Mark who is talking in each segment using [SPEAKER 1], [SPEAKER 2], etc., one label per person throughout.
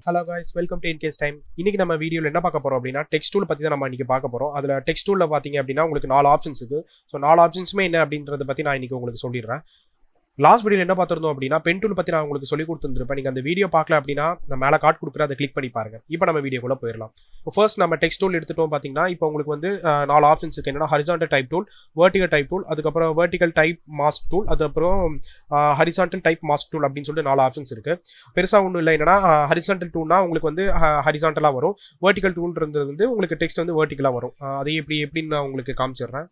[SPEAKER 1] Hello guys, welcome to in case time. இன்னைக்கு நம்ம வீடியோவில் என்ன பார்க்க போறோம் அப்படின்னா டெக்ஸ்ட் டூல் பற்றி தான் நம்ம இன்னைக்கு பார்க்க போறோம். அதில் டெக்ஸ்ட் டூலில் பார்த்தீங்க அப்படின்னா உங்களுக்கு 4 ஆப்ஷன்ஸ் இருக்கு. ஸோ 4 ஆப்ஷன்ஸுமே என்ன அப்படின்றத பற்றி நான் இன்னைக்கு உங்களுக்கு சொல்லிடுறேன். லாஸ்ட் வீடியோவில் என்ன பார்த்துருந்தோம் அப்படின்னா பென் டூல் பற்றி நான் உங்களுக்கு சொல்லி கொடுத்துருப்பேன். நீங்கள் அந்த வீடியோ பார்க்கல அப்படின்னா நான் மேலே கார்டு கொடுக்குற அதை கிளிக் பண்ணி பாருங்க. இப்போ நம்ம வீடியோக்குள்ளே போயிடலாம். இப்போ ஃபர்ஸ்ட் நம்ம டெக்ஸ்ட் டூல் எடுத்துட்டோம் பார்த்தீங்கன்னா இப்போ உங்களுக்கு வந்து 4 ஆப்ஷன்ஸ் இருக்குது. என்னன்னா horizontal type tool, vertical type tool, அதுக்கப்புறம் வெர்டிகல் டைப் மாஸ்க் டூல், அதுக்கப்புறம் ஹரிசாண்டல் டைப் மாஸ்க் டூல் அப்படின்னு சொல்லிட்டு 4 ஆப்ஷன்ஸ் இருக்குது. பெருசாக ஒன்றும் இல்லை. என்னன்னா ஹரிசாண்டல் டூல்னா உங்களுக்கு வந்து ஹரிசாண்டலாக வரும். வெர்டிகல் டூல்ன்றது வந்து உங்களுக்கு டெக்ஸ்ட் வந்து வெர்டிகலாக வரும். அதை எப்படின்னு நான் உங்களுக்கு காமிச்சிடுறேன்.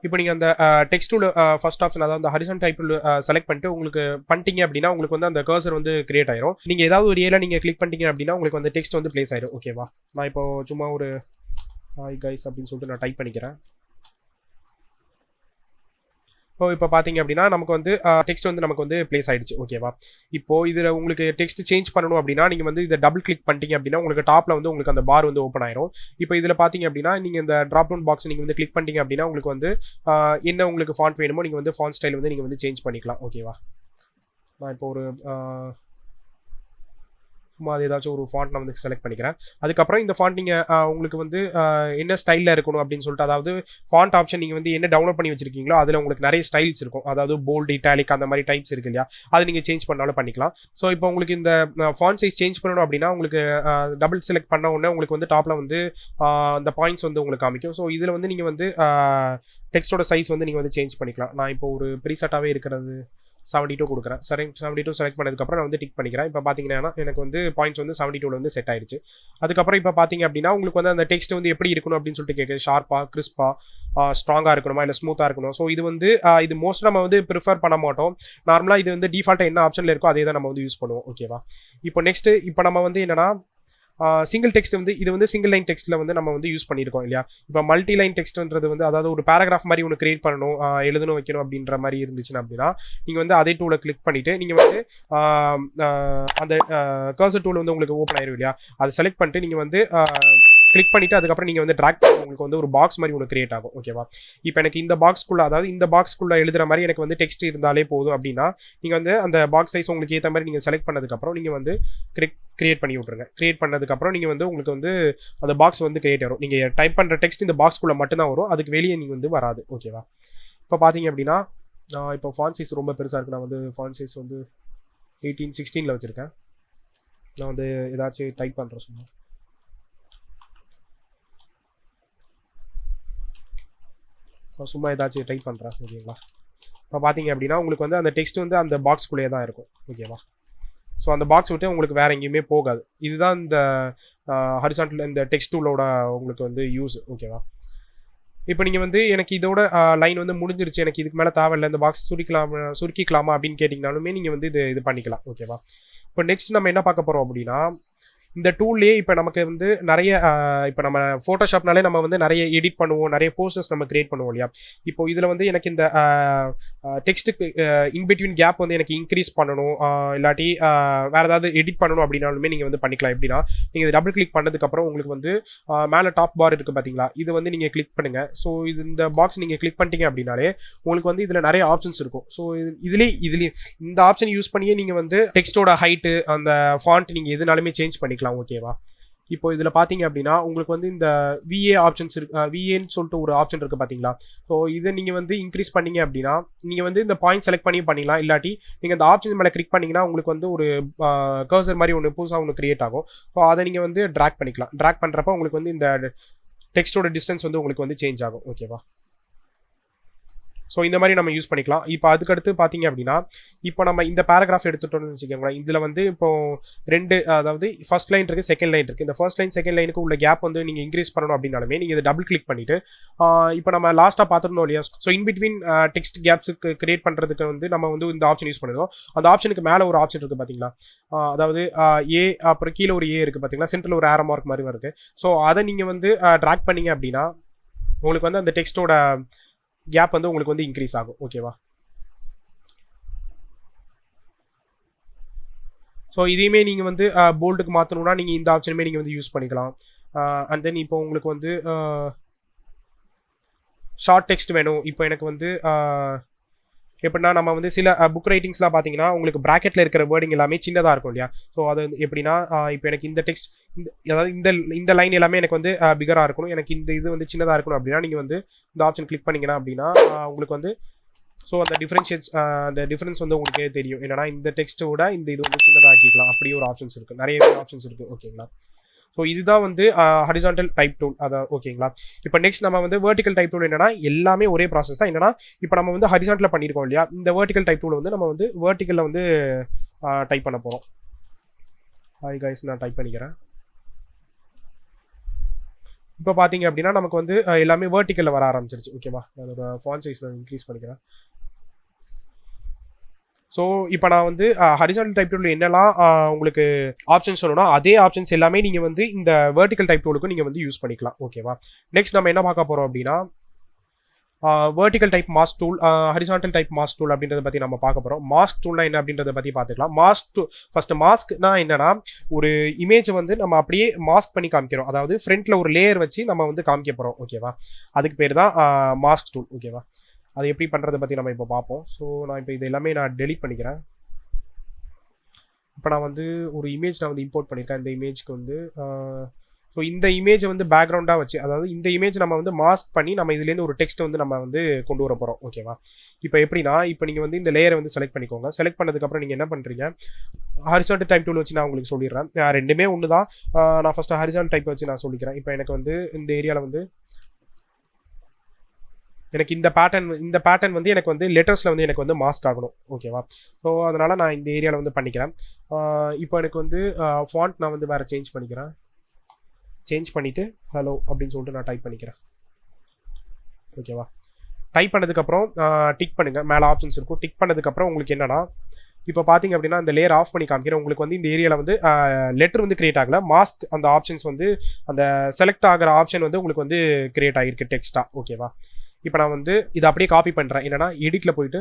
[SPEAKER 1] இப்போ நீங்கள் அந்த டெக்ஸ்ட் டூல் ஃபர்ஸ்ட் ஆப்ஷன் அதாவது அந்த ஹரிசாண்டல் டைப் டூல் செலக்ட் பண்ணிட்டு உங்களுக்கு பண்ணிட்டீங்க அப்படின்னா உங்களுக்கு வந்து அந்த கர்சர் வந்து கிரியேட் ஆயிரும். நீங்கள் ஏதாவது ஒரு ஏரியா நீங்கள் கிளிக் பண்ணிட்டீங்க அப்படின்னா உங்களுக்கு வந்து டெக்ஸ்ட் வந்து பிளேஸ் ஆயிரும். ஓகேவா? நான் இப்போ சும்மா ஒரு ஹாய் கைஸ் அப்படின்னு சொல்லிட்டு நான் டைப் பண்ணிக்கிறேன். இப்போ பார்த்தீங்க அப்படின்னா நமக்கு வந்து டெக்ஸ்ட் வந்து நமக்கு வந்து பிளேஸ் ஆயிடுச்சு. ஓகேவா? இப்போ இதில் உங்களுக்கு டெக்ஸ்ட் சேஞ்ச் பண்ணணும் அப்படின்னா நீங்கள் வந்து இதை டபுள் கிளிக் பண்ணிட்டீங்க அப்படின்னா உங்களுக்கு டாப்பில் வந்து உங்களுக்கு அந்த பார் வந்து ஓப்பன் ஆயிரும். இப்போ இதில் பார்த்தீங்க அப்படின்னா நீங்கள் இந்த ட்ராப் டவுன் பாக்ஸ் நீங்கள் வந்து கிளிக் பண்ணிட்டீங்க அப்படின்னா உங்களுக்கு வந்து என்ன உங்களுக்கு ஃபாண்ட் வேணுமோ நீங்கள் வந்து ஃபாண்ட் ஸ்டைல் வந்து நீங்கள் வந்து சேஞ்ச் பண்ணிக்கலாம். ஓகேவா? நான் இப்போ ஒரு சும்மா அது ஏதாச்சும் ஒரு ஃபாண்ட் நான் வந்து செலக்ட் பண்ணிக்கிறேன். அதுக்கப்புறம் இந்த ஃபாண்ட் நீங்கள் உங்களுக்கு வந்து என்ன ஸ்டைலில் இருக்கணும் அப்படின்னு சொல்லிட்டு அதாவது ஃபாண்ட் ஆப்ஷன் நீங்கள் வந்து என்ன டவுன்லோட் பண்ணி வச்சிருக்கீங்களோ அதில் உங்களுக்கு நிறைய ஸ்டைல்ஸ் இருக்கும். அதாவது போல்டு, இட்டாலிக் அந்த மாதிரி டைப்ஸ் இருக்கு இல்லையா? அது நீங்கள் சேஞ்ச் பண்ணாலும் பண்ணிக்கலாம். ஸோ இப்போ உங்களுக்கு இந்த ஃபாண்ட் சைஸ் சேஞ்ச் பண்ணணும் அப்படின்னா உங்களுக்கு டபுள் செலக்ட் பண்ண உடனே உங்களுக்கு வந்து டாப்பில் வந்து அந்த பாயிண்ட்ஸ் வந்து உங்களுக்கு காமிக்கும். ஸோ இதில் வந்து நீங்கள் வந்து டெக்ஸ்டோட சைஸ் வந்து நீங்கள் வந்து சேஞ்ச் பண்ணிக்கலாம். நான் இப்போ ஒரு ப்ரீசெட்டாகவே இருக்கிறது 72 கொடுக்குறேன். சரி, 72 செலக்ட் பண்ணதுக்கப்புறம் நான் வந்து டிக் பண்ணிக்கிறேன். இப்போ பார்த்தீங்கன்னா எனக்கு வந்து பாயிண்ட்ஸ் வந்து 72 வந்து செட் ஆயிடுச்சு. அதுக்கப்புறம் இப்போ பார்த்தீங்க அப்படின்னா உங்களுக்கு வந்து அந்த டெக்ஸ்ட் வந்து எப்படி இருக்கணும் அப்படின்னு சொல்லிட்டு கேட்குது. ஷார்ப்பாக, கிறிஸ்பாக, ஸ்ட்ராங்காக இருக்கணுமா இல்லை ஸ்மூத்தாக இருக்கணும். ஸோ இது வந்து இது மோஸ்ட் நம்ம வந்து ப்ரிஃபர் பண்ண மாட்டோம். நார்மலாக இது வந்து டிஃபால்ட்டாக என்ன ஆப்ஷனில் இருக்கோ அதே தான் நம்ம வந்து யூஸ் பண்ணுவோம். ஓகேவா? இப்போ நெக்ஸ்ட்டு இப்போ நம்ம வந்து என்னன்னா சிங்கிள் டெக்ஸ்ட் வந்து இது வந்து சிங்கிள் லைன் டெக்ஸ்ட்டில் வந்து நம்ம வந்து யூஸ் பண்ணியிருக்கோம் இல்லையா? இப்போ மல்டி லைன் டெக்ஸ்ட்ன்றது வந்து அதாவது ஒரு பேராகிராஃப் மாதிரி ஒன்று கிரியேட் பண்ணணும், எழுதணும், வைக்கணும் அப்படின்ற மாதிரி இருந்துச்சுன்னா அப்படின்னா நீங்கள் வந்து அதே டூலை கிளிக் பண்ணிவிட்டு நீங்கள் வந்து அந்த கர்சர் டூல் வந்து உங்களுக்கு ஓப்பன் ஆயிரும் இல்லையா? அதை செலக்ட் பண்ணிட்டு நீங்கள் வந்து கிளிக் பண்ணிவிட்டு அதுக்கப்புறம் நீங்கள் வந்து ட்ராக் பண்ணி உங்களுக்கு வந்து ஒரு பாக்ஸ் மாதிரி ஒன்று கிரியேட் ஆகும். ஓகேவா? இப்போ எனக்கு இந்த பாக்ஸ்க்குள்ளே அதாவது இந்த பாக்ஸ்க்குள்ளே எழுதுகிற மாதிரி எனக்கு வந்து டெக்ஸ்ட் இருந்தாலே போதும் அப்படின்னா நீங்கள் வந்து அந்த பாக்ஸ் சைஸ் உங்களுக்கு ஏற்ற மாதிரி நீங்கள் செலக்ட் பண்ணதுக்கப்புறம் நீங்கள் வந்து கிரியேட் பண்ணி விட்ருங்க. கிரியேட் பண்ணதுக்கப்புறம் நீங்கள் வந்து உங்களுக்கு வந்து அந்த பாக்ஸ் வந்து கிரியேட் ஆகும். நீங்கள் டைப் பண்ணுற டெக்ஸ்ட் இந்த பாக்ஸ்க்குள்ளே மட்டும்தான் வரும், அதுக்கு வெளியே நீங்கள் வந்து வராது. ஓகேவா? இப்போ பார்த்தீங்க அப்படின்னா நான் இப்போ ஃபாண்ட் சைஸ் ரொம்ப பெருசாக இருக்குது. நான் வந்து ஃபாண்ட் சைஸ் வந்து 18-16 வச்சுருக்கேன். நான் வந்து ஏதாச்சும் டைப் பண்ணுறேன் சும்மா ஏதாச்சும் டைப் பண்ணுறேன். ஓகேங்களா? இப்போ பார்த்தீங்க அப்படின்னா உங்களுக்கு வந்து அந்த டெக்ஸ்ட் வந்து அந்த பாக்ஸ்குள்ளேயே தான் இருக்கும். ஓகேவா? ஸோ அந்த பாக்ஸ் விட்டு உங்களுக்கு வேறு எங்கேயுமே போகாது. இதுதான் இந்த ஹரிசாண்டல் இந்த டெக்ஸ்ட் டூலோட உங்களுக்கு வந்து யூஸ். ஓகேவா? இப்போ நீங்கள் வந்து எனக்கு இதோட லைன் வந்து முடிஞ்சிருச்சு, எனக்கு இதுக்கு மேலே தேவையில்லை, இந்த பாக்ஸ் சுருக்கிக்கலாமா அப்படின்னு கேட்டிங்கனாலுமே நீங்கள் வந்து இது பண்ணிக்கலாம். ஓகேவா? இப்போ நெக்ஸ்ட் நம்ம என்ன பார்க்க போகிறோம் அப்படின்னா இந்த டூல்லேயே இப்போ நமக்கு வந்து நிறைய இப்போ நம்ம ஃபோட்டோஷாப்னாலே நம்ம வந்து நிறைய எடிட் பண்ணுவோம், நிறைய போஸ்டர்ஸ் நம்ம கிரியேட் பண்ணுவோம் இல்லையா? இப்போ இதில் வந்து எனக்கு இந்த டெக்ஸ்ட்டுக்கு இன்பிட்வீன் கேப் வந்து எனக்கு இன்க்ரீஸ் பண்ணணும், இல்லாட்டி வேறு ஏதாவது எடிட் பண்ணணும் அப்படின்னாலுமே நீங்கள் வந்து பண்ணிக்கலாம். எப்படின்னா நீங்கள் இது டபுள் கிளிக் பண்ணதுக்கப்புறம் உங்களுக்கு வந்து மேலே டாப் பார் இருக்குது பார்த்தீங்களா? இது வந்து நீங்கள் கிளிக் பண்ணுங்கள். ஸோ இது இந்த பாக்ஸ் நீங்கள் கிளிக் பண்ணிட்டீங்க அப்படின்னாலே உங்களுக்கு வந்து இதில் நிறைய ஆப்ஷன்ஸ் இருக்கும். ஸோ இதுலேயே இந்த ஆப்ஷன் யூஸ் பண்ணியே நீங்கள் வந்து டெக்ஸ்ட்டோட ஹைட்டு அந்த ஃபாண்ட் நீங்கள் எதுனாலுமே சேஞ்ச் பண்ணிக்கலாம். ஓகேவா? இப்போ இதில் பார்த்தீங்க அப்படின்னா உங்களுக்கு வந்து இந்த விஏ ஆப்ஷன்ஸ் இருக்கு, விஏன்னு சொல்லிட்டு ஒரு ஆப்ஷன் இருக்குது பார்த்தீங்களா? ஸோ இதை நீங்கள் வந்து இன்க்ரீஸ் பண்ணீங்க அப்படின்னா நீங்கள் வந்து இந்த பாயிண்ட் செலக்ட் பண்ணி பண்ணிக்கலாம். இல்லாட்டி நீங்கள் இந்த ஆப்ஷன் மேலே கிளிக் பண்ணிங்கன்னா உங்களுக்கு வந்து ஒரு கர்சர் மாதிரி ஒன்று புதுசாக ஒன்று கிரியேட் ஆகும். ஸோ அதை நீங்கள் வந்து ட்ராக் பண்ணிக்கலாம். ட்ராக் பண்ணுறப்ப உங்களுக்கு வந்து இந்த டெக்ஸ்ட்டோட டிஸ்டன்ஸ் வந்து உங்களுக்கு வந்து சேஞ்ச் ஆகும். ஓகேவா? ஸோ இந்த மாதிரி நம்ம யூஸ் பண்ணிக்கலாம். இப்போ அதுக்கடுத்து பார்த்தீங்க அப்படின்னா இப்போ நம்ம இந்த பேராகிராஃப் எடுத்துட்டோம்னு வச்சுக்கோங்களேன். இதில் வந்து இப்போ அதாவது ஃபர்ஸ்ட் லைன் இருக்குது, செகண்ட் லைன் இருக்குது. இந்த ஃபர்ஸ்ட் லைன் செகண்ட் லைனுக்கு உள்ள கேப் வந்து நீங்கள் இன்க்ரீஸ் பண்ணணும் அப்படின்னாலுமே நீங்கள் இதை டபுள் கிளிக் பண்ணிவிட்டு இப்போ நம்ம லாஸ்ட்டாக பார்த்துருந்தோம் இல்லையா? ஸோ இன்பிட்வீன் டெக்ஸ்ட் கேப்ஸுக்கு கிரியேட் பண்ணுறதுக்கு வந்து நம்ம வந்து இந்த ஆப்ஷன் யூஸ் பண்ணுறோம். அந்த ஆப்ஷனுக்கு மேலே ஒரு ஆப்ஷன் இருக்குது பார்த்தீங்களா? அதாவது ஏ அப்புறம் கீழே ஒரு ஏ இருக்குது பார்த்தீங்களா? சென்டரில் ஒரு ஏரோ மார்க் மாதிரி இருக்குது. ஸோ அதை நீங்கள் வந்து ட்ராக் பண்ணீங்க அப்படின்னா உங்களுக்கு வந்து அந்த டெக்ஸ்ட்டோட கேப் வந்து உங்களுக்கு வந்து இன்க்ரீஸ் ஆகும். ஓகேவா? ஸோ இதையுமே நீங்கள் வந்து போல்டுக்கு மாற்றணும்னா நீங்கள் இந்த ஆப்ஷனுமே நீங்கள் வந்து யூஸ் பண்ணிக்கலாம். அண்ட் தென் இப்போ உங்களுக்கு வந்து ஷார்ட் டெக்ஸ்ட் வேணும். இப்போ எனக்கு வந்து எப்படின்னா நம்ம வந்து சில புக் ரைட்டிங்ஸ்லாம் பார்த்தீங்கன்னா உங்களுக்கு ப்ராக்கெட்டில் இருக்கிற வேர்டிங் எல்லாமே சின்னதாக இருக்கும் இல்லையா. ஸோ அது எப்படின்னா இப்போ எனக்கு இந்த டெக்ஸ்ட் அதாவது இந்த லைன் எல்லாமே எனக்கு வந்து பிகராக இருக்கணும், எனக்கு இந்த இது வந்து சின்னதாக இருக்கணும் அப்படின்னா நீங்கள் வந்து இந்த ஆப்ஷன் கிளிக் பண்ணிங்கன்னா அப்படின்னா உங்களுக்கு வந்து ஸோ அந்த டிஃப்ரென்ஸ் வந்து உங்களுக்கே தெரியும். என்னன்னா இந்த டெக்ஸ்ட்டோட இந்த இது வந்து சின்னதாக்கிக்கலாம், அப்படியே ஒரு ஆப்ஷன்ஸ் இருக்குது, நிறைய ஆப்ஷன்ஸ் இருக்குது. ஓகேங்களா. ஸோ இதுதான் வந்து ஹரிசான்டல் டைப் டூல். அதான் ஓகேங்களா. இப்போ நெக்ஸ்ட் நம்ம வந்து வெர்டிக்கல் டைப் டூல் என்னன்னா எல்லாமே ஒரே ப்ராசஸ் தான். என்னன்னா இப்போ நம்ம வந்து ஹரிசான்டலில் பண்ணியிருக்கோம் இல்லையா, இந்த வெர்டிக்கல் டைப் டூல் வந்து நம்ம வந்து வெர்டிக்கலில் வந்து டைப் பண்ண போகிறோம். ஹாய் கைஸ், நான் டைப் பண்ணிக்கிறேன். இப்போ பார்த்தீங்க அப்படின்னா நமக்கு வந்து எல்லாமே வெர்டிக்கலில் வர ஆரம்பிச்சிருச்சு. ஓகேவா. அதோட ஃபாண்ட் சைஸ் நான் இன்க்ரீஸ் பண்ணிக்கிறேன். ஸோ இப்போ நான் வந்து ஹரிசான்டல் டைப் டூலில் என்னெல்லாம் உங்களுக்கு ஆப்ஷன்ஸ் சொல்லணும் அதே ஆப்ஷன்ஸ் எல்லாமே நீங்கள் வந்து இந்த வெர்டிக்கல் டைப் டூலுக்கும் நீங்கள் வந்து யூஸ் பண்ணிக்கலாம். ஓகேவா. நெக்ஸ்ட் நம்ம என்ன பார்க்க போகிறோம் அப்படின்னா vertical type mask tool, horizontal type mask tool அப்படின்றத பற்றி நம்ம பார்க்க போகிறோம். மாஸ்க் டூல்னா என்ன அப்படின்றத பற்றி பார்த்துக்கலாம். ஃபர்ஸ்ட் மாஸ்க்னா என்னன்னா ஒரு இமேஜ் வந்து நம்ம அப்படியே மாஸ்க் பண்ணி காமிக்கிறோம், அதாவது ஃப்ரண்ட்ல ஒரு லேயர் வச்சு நம்ம வந்து காமிக்க போகிறோம். ஓகேவா. அதுக்கு பேர் தான் மாஸ்க் டூல். ஓகேவா. அது எப்படி பண்ணுறதை பற்றி நம்ம இப்போ பார்ப்போம். ஸோ நான் இப்போ இது எல்லாமே நான் டெலிட் பண்ணிக்கிறேன். இப்போ நான் வந்து ஒரு இமேஜ் நான் வந்து இம்போர்ட் பண்ணியிருக்கேன். இந்த இமேஜ்க்கு வந்து ஸோ இந்த இமேஜை வந்து பேக்ரவுண்டாக வச்சு, அதாவது இந்த இமேஜ் நம்ம வந்து மாஸ்க் பண்ணி நம்ம இதுலேருந்து ஒரு டெக்ஸ்ட் வந்து நம்ம வந்து கொண்டு வர போகிறோம். ஓகேவா. இப்போ எப்படின்னா இப்போ நீங்கள் வந்து இந்த லேயரை வந்து செலக்ட் பண்ணிக்கோங்க. செலக்ட் பண்ணதுக்கப்புறம் நீங்கள் என்ன பண்ணுறீங்க, ஹரிசான்டல் டைப் டூல் வச்சு நான் உங்களுக்கு சொல்லிடுறேன். ரெண்டுமே ஒன்று தான். நான் ஃபஸ்ட்டு ஹரிசான்டல் டைப் வச்சு நான் சொல்லிக்கிறேன். இப்போ எனக்கு வந்து இந்த ஏரியாவில் வந்து எனக்கு இந்த பேட்டர்ன் வந்து எனக்கு வந்து லெட்டர்ஸில் வந்து எனக்கு வந்து மாஸ்க் ஆகணும். ஓகேவா. ஸோ அதனால் நான் இந்த ஏரியாவில் வந்து பண்ணிக்கிறேன். இப்போ எனக்கு வந்து ஃபாண்ட் நான் வந்து வேறு சேஞ்ச் பண்ணிக்கிறேன். சேஞ்ச் பண்ணிவிட்டு ஹலோ அப்படின்னு சொல்லிட்டு நான் டைப் பண்ணிக்கிறேன். ஓகேவா. டைப் பண்ணதுக்கப்புறம் டிக் பண்ணுங்கள். மேலே ஆப்ஷன்ஸ் இருக்கும். டிக் பண்ணதுக்கப்புறம் உங்களுக்கு என்னன்னா இப்போ பார்த்தீங்க அப்படின்னா இந்த லேயர் ஆஃப் பண்ணி காமிக்கிறேன். உங்களுக்கு வந்து இந்த ஏரியாவில் வந்து லெட்டர் வந்து கிரியேட் ஆகலை, மாஸ்க் அந்த ஆப்ஷன்ஸ் வந்து அந்த செலக்ட் ஆகிற ஆப்ஷன் வந்து உங்களுக்கு வந்து கிரியேட் ஆகிருக்கு டெக்ஸ்ட்டாக. ஓகேவா. இப்போ நான் வந்து இதை அப்படியே காப்பி பண்ணுறேன். என்னன்னா எடிட்டில் போயிட்டு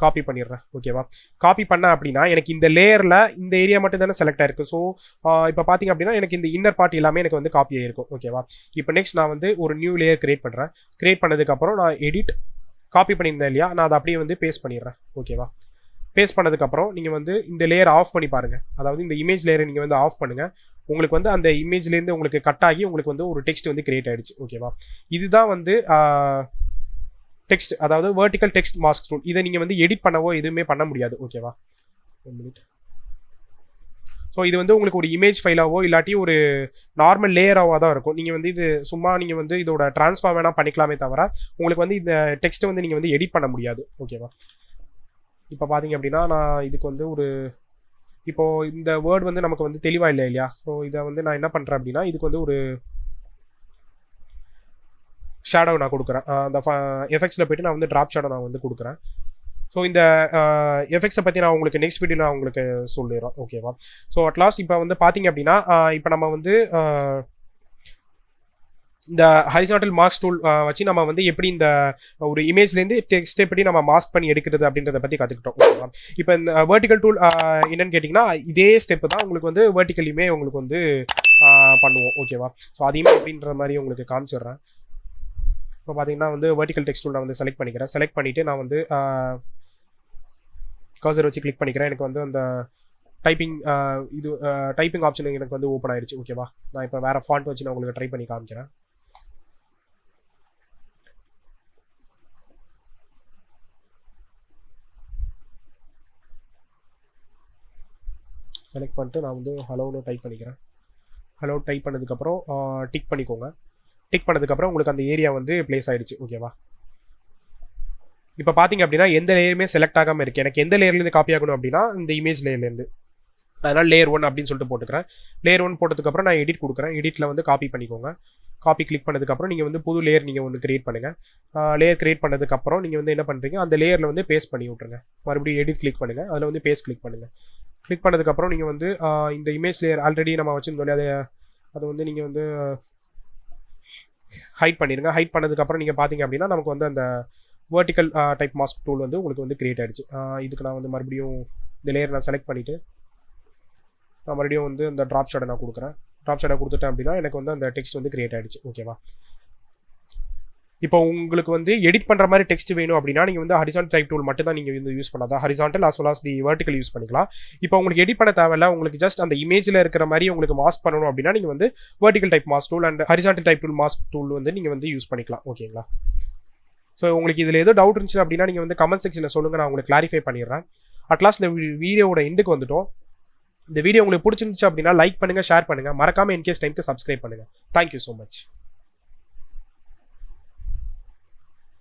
[SPEAKER 1] காப்பி பண்ணிடுறேன். ஓகேவா. காப்பி பண்ணேன் அப்படின்னா எனக்கு இந்த லேயரில் இந்த ஏரியா மட்டும் தானே செலக்ட் ஆயிருக்கு. ஸோ இப்போ பார்த்தீங்க அப்படின்னா எனக்கு இந்த இன்னர் பார்ட் எல்லாமே எனக்கு வந்து காப்பி ஆகிருக்கும். ஓகேவா. இப்போ நெக்ஸ்ட் நான் வந்து ஒரு நியூ லேயர் கிரியேட் பண்ணுறேன். கிரியேட் பண்ணதுக்கப்புறம் நான் எடிட் காப்பி பண்ணியிருந்தேன் இல்லையா, நான் அதை அப்படியே வந்து பேஸ்ட் பண்ணிடுறேன். ஓகேவா. பேஸ்ட் பண்ணதுக்கப்புறம் நீங்கள் வந்து இந்த லேயர் ஆஃப் பண்ணி பாருங்கள். அதாவது இந்த இமேஜ் லேயரை நீங்கள் வந்து ஆஃப் பண்ணுங்கள். உங்களுக்கு வந்து அந்த இமேஜ்லேருந்து உங்களுக்கு கட் ஆகி உங்களுக்கு வந்து ஒரு டெக்ஸ்ட் வந்து கிரியேட் ஆகிடுச்சு. ஓகேவா. இதுதான் வந்து டெக்ஸ்ட், அதாவது வெர்டிக்கல் டெக்ஸ்ட் மாஸ்க் டூல். இதை நீங்கள் வந்து எடிட் பண்ணவோ எதுவுமே பண்ண முடியாது. ஓகேவா. 1 minute. ஸோ இது வந்து உங்களுக்கு ஒரு இமேஜ் ஃபைலாவோ இல்லாட்டி ஒரு நார்மல் லேயராகவோ தான் இருக்கும். நீங்கள் வந்து இது சும்மா நீங்கள் வந்து இதோட ட்ரான்ஸ்ஃபார்ம் வேணால் பண்ணிக்கலாமே தவிர உங்களுக்கு வந்து இந்த டெக்ஸ்ட்டை வந்து நீங்கள் வந்து எடிட் பண்ண முடியாது. ஓகேவா. இப்போ பார்த்தீங்க அப்படின்னா நான் இதுக்கு வந்து ஒரு இப்போது இந்த வேர்டு வந்து நமக்கு வந்து தெளிவாக இல்லை இல்லையா. ஸோ இதை வந்து நான் என்ன பண்ணுறேன் அப்படின்னா இதுக்கு வந்து ஒரு ஷேடோ நான் கொடுக்குறேன். அந்த எஃபெக்ட்ஸில் போய்ட்டு நான் வந்து ட்ராப் ஷேடோ நான் வந்து கொடுக்குறேன். ஸோ இந்த எஃபெக்ட்ஸை பற்றி நான் உங்களுக்கு நெக்ஸ்ட் வீடியோ நான் உங்களுக்கு சொல்லிடுறேன். ஓகேவா. ஸோ அட்லாஸ்ட் இப்போ வந்து பார்த்தீங்க அப்படின்னா இப்போ நம்ம வந்து இந்த ஹரிசான்டல் மாஸ்க் டூல் வச்சு நம்ம வந்து எப்படி இந்த ஒரு இமேஜ்லேருந்து டெக்ஸ்ட் எப்படி நம்ம மாஸ்க் பண்ணி எடுக்கிறது அப்படின்றத பற்றி கற்றுக்கிட்டோம். ஓகேவா. இப்போ இந்த வெர்டிக்கல் டூல் என்னன்னு கேட்டிங்கன்னா இதே ஸ்டெப்பு தான் உங்களுக்கு வந்து வெர்டிக்கலையுமே உங்களுக்கு வந்து பண்ணுவோம். ஓகேவா. ஸோ அதையுமே எப்படின்ற மாதிரி உங்களுக்கு காமிச்சிடுறேன். இப்போ பார்த்தீங்கன்னா வந்து வெர்டிக்கல் டெக்ஸ்ட் டூல் நான் வந்து செலக்ட் பண்ணிக்கிறேன். செலக்ட் பண்ணிவிட்டு நான் வந்து கர்சர் வச்சு கிளிக் பண்ணிக்கிறேன். எனக்கு வந்து அந்த டைப்பிங் ஆப்ஷன் எனக்கு வந்து ஓப்பன் ஆயிடுச்சு. ஓகேவா. நான் இப்போ வேறு ஃபாண்ட் வச்சு நான் உங்களுக்கு ட்ரை பண்ணி காமிக்கிறேன். செலக்ட் பண்ணிட்டு நான் வந்து ஹலோன்னு டைப் பண்ணிக்கிறேன். ஹலோ டைப் பண்ணதுக்கப்புறம் டிக் பண்ணிக்கோங்க. டிக் பண்ணதுக்கப்புறம் உங்களுக்கு அந்த ஏரியா வந்து பிளேஸ் ஆகிடுச்சு. ஓகேவா. இப்போ பார்த்தீங்க அப்படின்னா எந்த லேயருமே செலக்ட் ஆகாமல் இருக்குது. எனக்கு எந்த லேயர்லேருந்து காப்பி ஆகணும் அப்படின்னா இந்த இமேஜ் லேயர்லேருந்து, அதனால் லேயர் 1 அப்படின்னு சொல்லிட்டு போட்டுக்கிறேன். லேயர் 1 போட்டதுக்கப்புறம் நான் எடிட் கொடுக்குறேன். எடிட்டில் வந்து காப்பி பண்ணிக்கோங்க. காப்பி கிளிக் பண்ணதுக்கப்புறம் நீங்கள் வந்து புது லேயர் நீங்கள் ஒன்று கிரியேட் பண்ணுங்கள். லேயர் கிரியேட் பண்ணதுக்கப்புறம் நீங்கள் வந்து என்ன பண்ணுறீங்க, அந்த லேயரில் வந்து பேஸ்ட் பண்ணி விட்ருங்க. மறுபடியும் எடிட் கிளிக் பண்ணுங்கள். அதில் வந்து பேஸ்ட் கிளிக் பண்ணுங்கள். கிளிக் பண்ணதுக்கப்புறம் நீங்கள் வந்து இந்த இமேஜ் லேயர் ஆல்ரெடி நம்ம வச்சுருந்தோம், அதை வந்து நீங்கள் வந்து ஹைட் பண்ணிடுங்க. ஹைட் பண்ணதுக்கப்புறம் நீங்கள் பார்த்தீங்க அப்படின்னா நமக்கு வந்து அந்த வெர்டிக்கல் டைப் மாஸ்க் டூல் வந்து உங்களுக்கு வந்து கிரியேட் ஆகிடுச்சு. இதுக்கு நான் வந்து மறுபடியும் இந்த லேயர் நான் செலக்ட் பண்ணிவிட்டு நான் மறுபடியும் வந்து அந்த ட்ராப் ஷேடை நான் கொடுக்குறேன். ட்ராப் ஷேடை கொடுத்துட்டேன் அப்படின்னா எனக்கு வந்து அந்த டெக்ஸ்ட் வந்து கிரியேட் ஆகிடுச்சு. ஓகேவா. இப்போ உங்களுக்கு வந்து எடிட் பண்ணுற மாதிரி டெக்ஸ்ட் வேணும் அப்படின்னா நீங்கள் வந்து ஹரிசான்டல் டைப் டூல் மட்டும் தான் நீங்கள் வந்து யூஸ் பண்ணாதான் ஹரிசான்டல் as well as தி வெர்டிகல் யூஸ் பண்ணிக்கலாம். இப்போ உங்களுக்கு எடிட் பண்ண தேவையில்ல, உங்களுக்கு ஜஸ்ட் அந்த இமேஜில் இருக்கிற மாதிரி உங்களுக்கு மாஸ்க் பண்ணணும் அப்படின்னா நீங்கள் வந்து vertical type mask tool and horizontal type tool mask tool வந்து நீங்கள் வந்து யூஸ் பண்ணிக்கலாம். ஓகேங்களா? ஸோ உங்களுக்கு இதில் ஏதோ டவுட் இருந்துச்சு அப்படின்னா நீங்கள் வந்து கமெண்ட் செக்ஷனில் சொல்லுங்கள், நான் உங்களுக்கு கிளாரிஃபை பண்ணிடுறேன். அட்லாஸ்ட் இந்த வீடியோட எண்டுக்கு வந்துட்டோம். இந்த வீடியோ உங்களுக்கு பிடிச்சிருந்துச்சு அப்படின்னா லைக் பண்ணுங்கள், ஷேர் பண்ணுங்கள், மறக்காமல் இன்கேஸ் டைமுக்கு சப்ஸ்கிரைப் பண்ணுங்கள். Thank you so much.